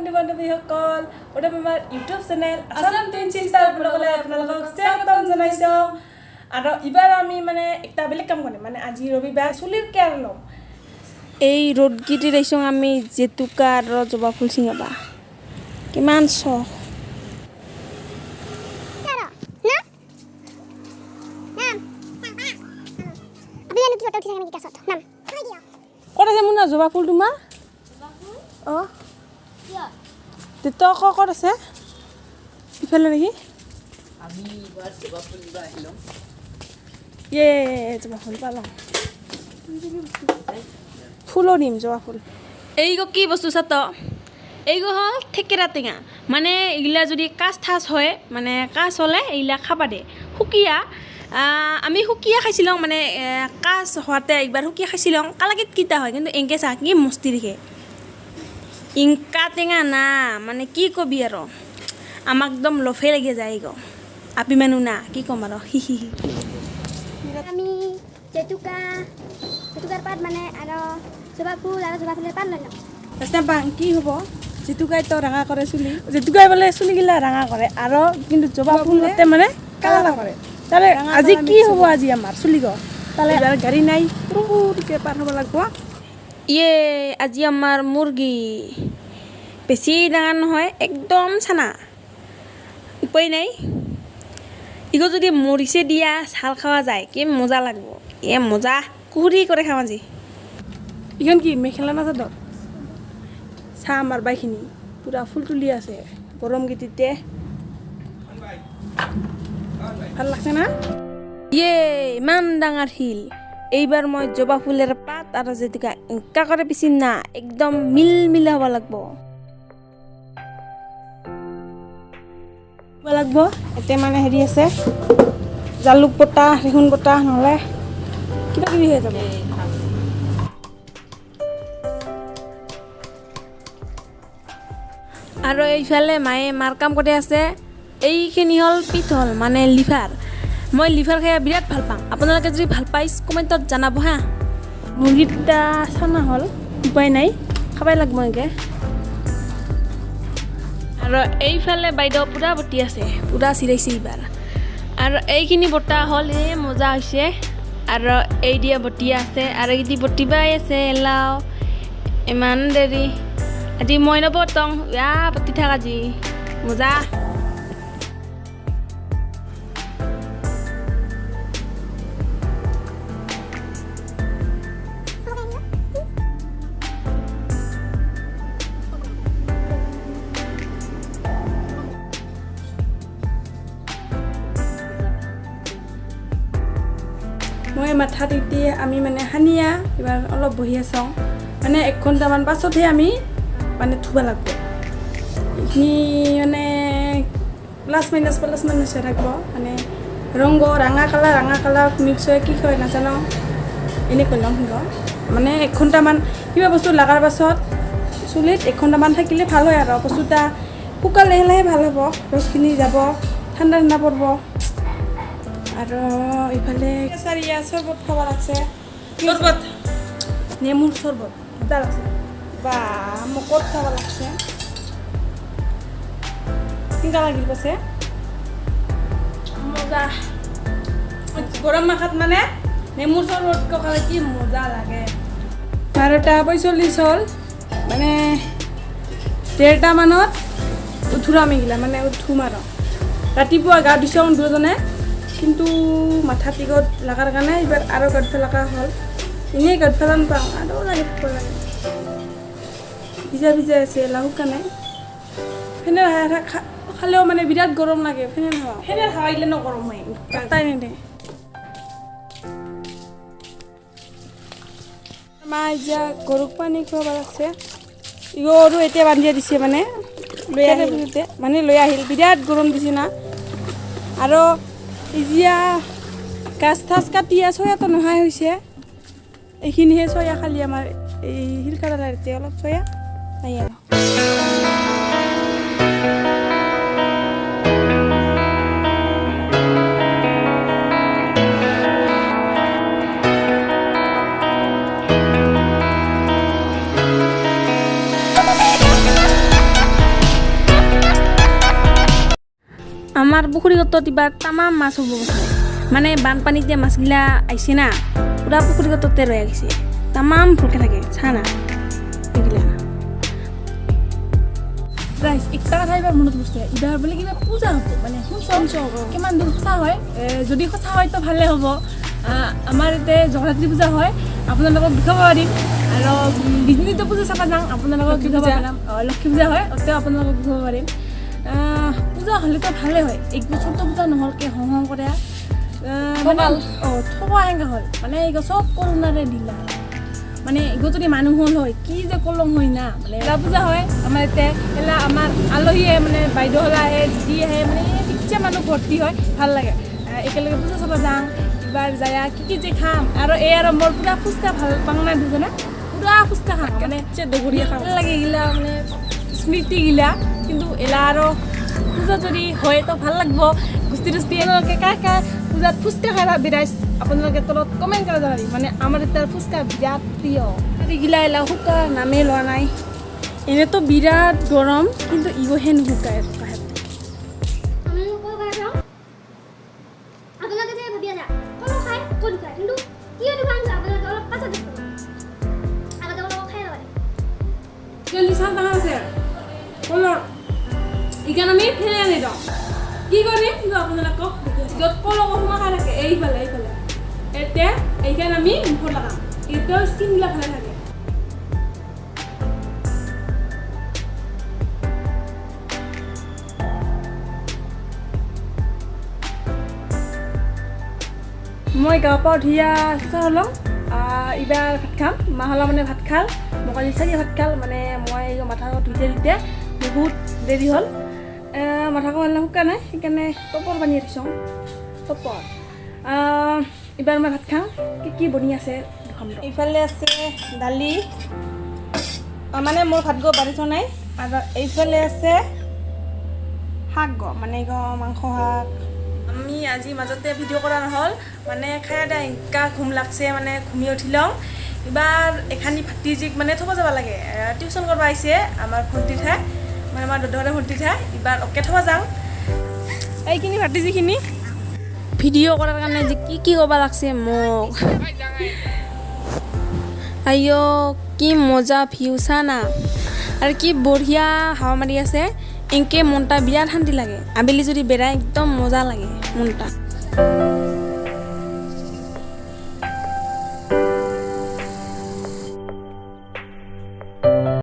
বন্ধু-বান্ধৱীসকল আমাৰ YouTube channel Assam twin sister ব্লগলৈ আপোনালোকক স্বাগতম জনাইছোঁ আৰু ইবাৰ আমি মানে একটা বেলেগ কাম কৰিম মানে আজি ৰবিবাৰ চুলিৰ কেয়াৰ ল'ম এই ৰ'দগিটি দেখিছোঁ আমি জেতুকা আৰু জবা ফুল চিঙাবা কিমান চখ ক'ত আছে মোৰ না জবা ফুল তোমাৰ অঁ তই ক'ত আছে ইফালে নেকি ইয়ে জবা ফুল পালোঁ ফুলো দিম জবা ফুল এইগো কি বস্তু চাত এইগো হ'ল থেকেৰা টেঙা মানে এইগিলা যদি কাজ ঠাচ হয় মানে কাজ হ'লে এইগিলা খাবা দে সুকীয়া আমি সুকীয়া খাইছিলোঁ মানে কাজ হোৱাতে একবাৰ সুকীয়া খাইছিলোঁ কালাকিত কিটা হয় কিন্তু এংকে চা কি মস্তি দেখে ইংকা টেঙা না মানে কি কবি আৰু আমাক একদম লফে লাগি যায় গো আপি মানুহ না কি ক'ম আৰু হি হি হি আমি জেতুকাৰ পাত মানে আৰু জবা ফুলৰ পাত লৈ লওঁ পাং কি হ'ব জেতুকাই তো ৰঙা কৰে চুলি জেতুকাই বোলে চুলিগিলা ৰঙা কৰে আৰু কিন্তু জবা ফুলতে মানে কালা কৰে তাহলে আজি কি হ'ব আজি আমাৰ চুলি গো তাহলে গাড়ী নাই পুৰুকে পাৰ হব লাগবো ইয়ে আজি আমাৰ মুৰগি বেশি ডাঙৰ নহয় একদম চানা উপায় নাই ইগো যদি মৰিছে দিয়া চাল খাওয়া যায় কি মজা লাগব এ মজা কুহুরি করে খাওয়া আজি ইখন কি মেখেলা না চাদর চা আমার বাইখিনি পুরা ফুল তুলি আছে গরম গীতিতে ভাল লাগছে না ইয়ে ইমান ডাঙৰ শিল এইবাৰ মই জবা ফুলেৰ পাত আৰু জেতুকা এনেকা কৰে পিচিম না একদম মিল মিলা হ'ব লাগব এতে মানে হেৰি আছে জালুক বটা ৰেহুন বটা নহ'লে কিবা কিবি হৈ যাব আৰু এইফালে মায়ে মাৰ কাম কৰি আছে এইখিনি হ'ল পিঠল মানে লিভাৰ মই লিভাৰ খাই বিৰাট ভাল পাওঁ আপোনালোকে যদি ভাল পাই কমেণ্টত জনাব হা মুৰ্গীটা চানা হ'ল উপায় নাই খাবাই লাগব এনেকৈ আৰু এইফালে বাইদেউ পূৰা বটি আছে পূৰা চিৰাইছে এইবাৰ আৰু এইখিনি বটা হ'ল এই মজা হৈছে আৰু এই দিয়া বটি আছে আৰু এইদি বটিবাই আছে এলাও ইমান দেৰি আজি মই নবটং বটি থাক আজি মজা মই মাথাত দি আমি মানে সানিয়া এবাৰ অলপ বহি আছোঁ মানে 1 ঘণ্টামান পাছতহে আমি মানে ধুব লাগব এইখিনি মানে প্লাছ মাইনাছ হৈ থাকিব মানে ৰংগ ৰঙা কালাৰ মিক্স হৈ কি হয় নাজানো এনেই কৈ ল'ম সিংহ মানে 1 ঘণ্টামান কিবা বস্তু লগাৰ পাছত চুলিত 1 ঘণ্টামান থাকিলে ভাল হয় আৰু বস্তুটা শুকালে লাহে ভাল হ'ব ৰসখিনি যাব ঠাণ্ডা পৰিব আৰু ইফালে কেঁচাৰীয়া চৰ্বত খাব লাগছে চৰ্বত নেমুৰ চৰ্বত দুটা আছে বা মকত খাব লাগছে কেনেকুৱা লাগিল পাছে মজা গৰম মাহত মানে নেমুৰ চৰ্বত খালে কি মজা লাগে 12:45 হ'ল মানে 1:30 মানত উঠোঁ আমি গিলা মানে উঠোঁ আৰু ৰাতিপুৱা গা ধুইছোঁ দুজনে কিন্তু মাথা টিকত লগাৰ কাৰণে এইবাৰ আৰু গাঁত ফেলাকা হ'ল এনেই গাঁত ফেলান পাওঁ আৰু লাগে ভিজা আছে লাহু কাৰণে ফেনৰ হাৱা খালেও মানে বিৰাট গৰম লাগে ফেনৰ হাৱা আহিলে নগৰম হয় তাই নেদে মা এতিয়া গৰুক পানী খুৱাব লাগছে গৰু এতিয়া বান্ধিয়া দিছে মানে লৈ আহিল বিৰাট গৰম দিছে না আৰু এতিয়া গাছ ঠাচ কাটি চয়াটো নোহাই হৈছে এইখিনিহে চয়া খালি আমাৰ এই শিলকাৰাতে অলপ চয়া নাই আৰু আমাৰ পুখুৰীগত এবাৰ তামাম মাছ হ'ব মানে বানপানীতে মাছগিলা আহিছে না পুৰা পুখুৰীগততে ৰৈ আহিছে তামাম ফুলকে থাকে চানা এইগিলা ৰাইজ একটা কথা এবাৰ মনত বস্তু এইবাৰ বোলে কিবা পূজা হ'ব মানে শুনছ কিমান দূৰ সঁচা হয় যদি সঁচা হয় তো ভালে হ'ব আমাৰ ইয়াতে জগন্নাথী পূজা হয় আপোনালোকক দেখাব পাৰিম আৰু বিষ্ণুদত্ত পূজা চাব যাওঁ আপোনালোকক দেখাব পাৰিম লক্ষ্মী পূজা হয় তাতেও আপোনালোকক দেখাব পাৰিম পূজা হ'লেতো ভালে হয় এক বছৰতো পূজা নহ'লকৈ হং হং কৰে থবা সেনেকা হ'ল মানে এইগো চব কৰোণাৰে দিলা মানে এইগো যদি মানুহ হ'ল হয় কি যে কলম হয় না মানে এলা পূজা হয় আমাৰ ইয়াতে এলা আমাৰ আলহী আহে মানে বাইদেউহলা আহে জিতি আহে মানে কিচ্ছা মানুহ ভৰ্তি হয় ভাল লাগে একেলগে পূজা চাব যাওঁ এবাৰ যায় কি যে খাম আৰু এই আৰু মোৰ পুৰা ফুচকা ভাল পাওঁ না দুজনে পুৰা ফুচকা খাওঁ মানে দগৰীয়া খাওঁ ভাল লাগে এইগিলা মানে স্মৃতিগিলা কিন্তু এলা আৰু পূজা যদি হয় তো ভাল লাগিব গোষ্ঠী টুষ্টি এনেকৈ কা পূজাত ফুচকা খাই বিৰাইছ আপোনালোকে তলত কমেণ্ট কৰা যাব মানে আমাৰ এতিয়া ফুচকা বিৰাট প্ৰিয় এইগিলা এলা শুকা নামেই লোৱা নাই এনেতো বিৰাট গৰম কিন্তু ইগোহে নুশুকায় আমি ক'ত খাই খাওঁ আপোনালোকে যে ভাবি আছা ক'ত খায় ক'ত খায় কিন্তু কিয় দোকান আছে আপোনালোকে অলপ পাছত দেখুৱাব আগতে অলপ খাই ল'ব নিচান ডাঙৰ আছে কলৰ ইকান আমি ফেলে আনি দিওঁ কি কৰিম কিন্তু আপোনালোকক য'ত কলৰ সোমা খাই থাকে এইফালে এতিয়া এইখান আমি মুখত লগাম এতিয়াও স্কিনবিলাক ভালে থাকে মই গাঁৱৰ পৰা উঠি হ'লোঁ এইবাৰ ভাত খাম মাহলা মানে ভাত খাল মই কালি চাৰি ভাত খাল মানে মই মাথা ধুইতে বহুত দেৰি হ'ল মাথা মানে শুকা নাই সেইকাৰণে টপৰ পানী থৈছোঁ টপৰ এইবাৰ মই ভাত খাওঁ কি বনি আছে এইফালে আছে দালি মানে মোৰ ভাত গৈ বাঢ়ি থোৱা নাই আৰু এইফালে আছে শাক মানে মাংস শাক আমি আজি মাজতে ভিডিঅ' কৰা নহ'ল মানে খাই দিয়া এনেকা ঘুম লাগছে মানে ঘুমি উঠি লওঁ এইবাৰ এখানি ভাতিজিক মানে থ'ব যাব লাগে টিউশ্যন কৰিব আহিছে আমাৰ ভণ্টি ঠাই মানে আমাৰ দদৰে ভণ্টি ঠাই এইবাৰ অকে থ'ব যাওঁ এইখিনি ভাতিজিখিনি ভিডিঅ' কৰাৰ কাৰণে যে কি ক'ব লাগছে মোক আইঅ কি মজা ভিউ চা না আৰু কি বঢ়িয়া হাৱা মাৰি আছে এনেকৈ মনটা বিৰাট শান্তি লাগে আবেলি যদি বেৰাই একদম মজা লাগে মনটা